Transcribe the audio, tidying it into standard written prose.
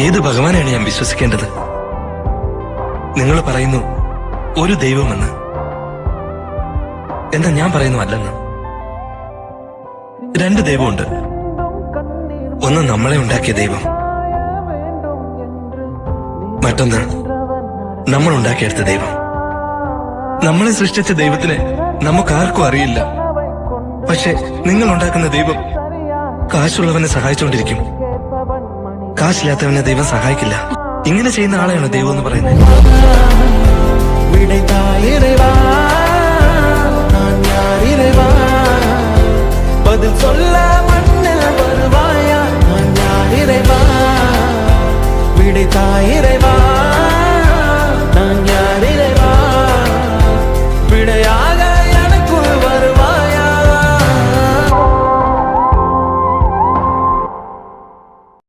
ഏത് ഭഗവാനാണ് ഞാൻ വിശ്വസിക്കേണ്ടത്? നിങ്ങൾ പറയുന്നു ഒരു ദൈവമെന്ന്, എന്താ ഞാൻ പറയുന്നു അല്ലെന്ന്? രണ്ട് ദൈവമുണ്ട്. ഒന്ന് നമ്മളെ ഉണ്ടാക്കിയ ദൈവം, മറ്റൊന്ന് നമ്മൾ ഉണ്ടാക്കിയെടുത്ത ദൈവം. നമ്മളെ സൃഷ്ടിച്ച ദൈവത്തിനെ നമുക്കാർക്കും അറിയില്ല. പക്ഷെ നിങ്ങൾ ഉണ്ടാക്കുന്ന ദൈവം കാശുള്ളവനെ സഹായിച്ചുകൊണ്ടിരിക്കും, കാശില്ലാത്തവനെ ദൈവം സഹായിക്കില്ല. ഇങ്ങനെ ചെയ്യുന്ന ആളെയാണ് ദൈവം എന്ന് പറയുന്നത്. பதில் சொல்ல மண்ணில் வருவா